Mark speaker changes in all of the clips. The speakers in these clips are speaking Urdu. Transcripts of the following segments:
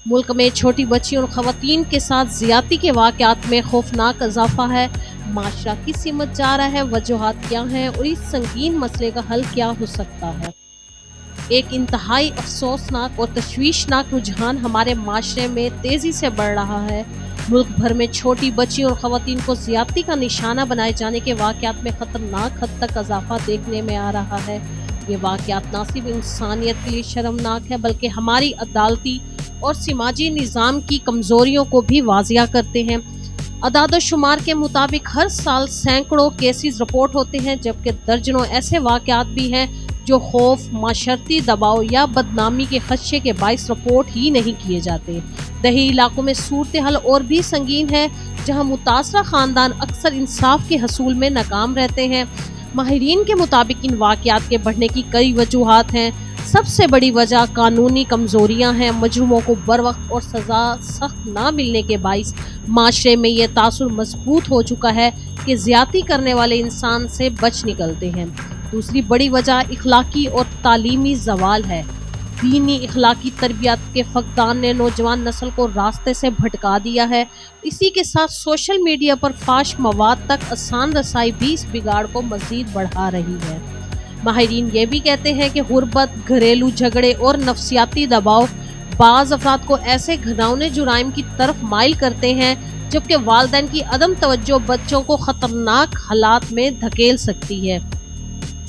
Speaker 1: ملک میں چھوٹی بچیوں اور خواتین کے ساتھ زیادتی کے واقعات میں خوفناک اضافہ ہے۔ معاشرہ کس سمت جا رہا ہے، وجوہات کیا ہیں اور اس سنگین مسئلے کا حل کیا ہو سکتا ہے؟ ایک انتہائی افسوسناک اور تشویشناک رجحان ہمارے معاشرے میں تیزی سے بڑھ رہا ہے۔ ملک بھر میں چھوٹی بچیوں اور خواتین کو زیادتی کا نشانہ بنائے جانے کے واقعات میں خطرناک حد تک اضافہ دیکھنے میں آ رہا ہے۔ یہ واقعات نہ صرف انسانیت کے لیے شرمناک ہے بلکہ ہماری عدالتی اور سماجی نظام کی کمزوریوں کو بھی واضح کرتے ہیں۔ اعداد و شمار کے مطابق ہر سال سینکڑوں کیسز رپورٹ ہوتے ہیں، جبکہ درجنوں ایسے واقعات بھی ہیں جو خوف، معاشرتی دباؤ یا بدنامی کے خدشے کے باعث رپورٹ ہی نہیں کیے جاتے۔ دیہی علاقوں میں صورتحال اور بھی سنگین ہے، جہاں متاثرہ خاندان اکثر انصاف کے حصول میں ناکام رہتے ہیں۔ ماہرین کے مطابق ان واقعات کے بڑھنے کی کئی وجوہات ہیں۔ سب سے بڑی وجہ قانونی کمزوریاں ہیں۔ مجرموں کو بروقت اور سزا سخت نہ ملنے کے باعث معاشرے میں یہ تاثر مضبوط ہو چکا ہے کہ زیادتی کرنے والے انسان سے بچ نکلتے ہیں۔ دوسری بڑی وجہ اخلاقی اور تعلیمی زوال ہے۔ دینی اخلاقی تربیت کے فقدان نے نوجوان نسل کو راستے سے بھٹکا دیا ہے۔ اسی کے ساتھ سوشل میڈیا پر فحش مواد تک آسان رسائی بھی اس بگاڑ کو مزید بڑھا رہی ہے۔ ماہرین یہ بھی کہتے ہیں کہ غربت، گھریلو جھگڑے اور نفسیاتی دباؤ بعض افراد کو ایسے گھناؤنے جرائم کی طرف مائل کرتے ہیں، جبکہ والدین کی عدم توجہ بچوں کو خطرناک حالات میں دھکیل سکتی ہے۔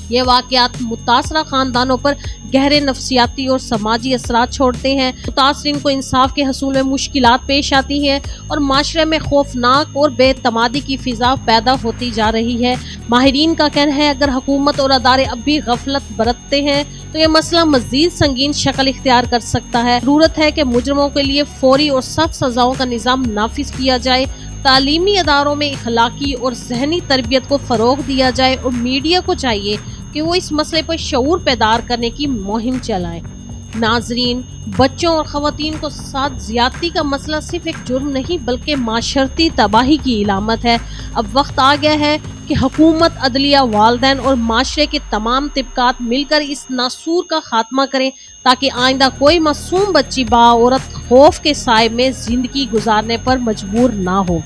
Speaker 1: یہ واقعات متاثرہ خاندانوں پر گہرے نفسیاتی اور سماجی اثرات چھوڑتے ہیں۔ متاثرین کو انصاف کے حصول میں مشکلات پیش آتی ہیں اور معاشرے میں خوفناک اور بے اعتمادی کی فضا پیدا ہوتی جا رہی ہے۔ ماہرین کا کہنا ہے اگر حکومت اور ادارے اب بھی غفلت برتتے ہیں تو یہ مسئلہ مزید سنگین شکل اختیار کر سکتا ہے۔ ضرورت ہے کہ مجرموں کے لیے فوری اور سخت سزاؤں کا نظام نافذ کیا جائے، تعلیمی اداروں میں اخلاقی اور ذہنی تربیت کو فروغ دیا جائے اور میڈیا کو چاہیے کہ وہ اس مسئلے پر شعور بیدار کرنے کی مہم چلائیں۔ ناظرین، بچوں اور خواتین کو ساتھ زیادتی کا مسئلہ صرف ایک جرم نہیں بلکہ معاشرتی تباہی کی علامت ہے۔ اب وقت آ گیا ہے کہ حکومت، عدلیہ، والدین اور معاشرے کے تمام طبقات مل کر اس ناسور کا خاتمہ کریں تاکہ آئندہ کوئی معصوم بچی بعورت خوف کے سائے میں زندگی گزارنے پر مجبور نہ ہو۔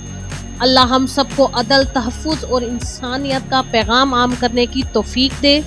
Speaker 1: اللہ ہم سب کو عدل، تحفظ اور انسانیت کا پیغام عام کرنے کی توفیق دے۔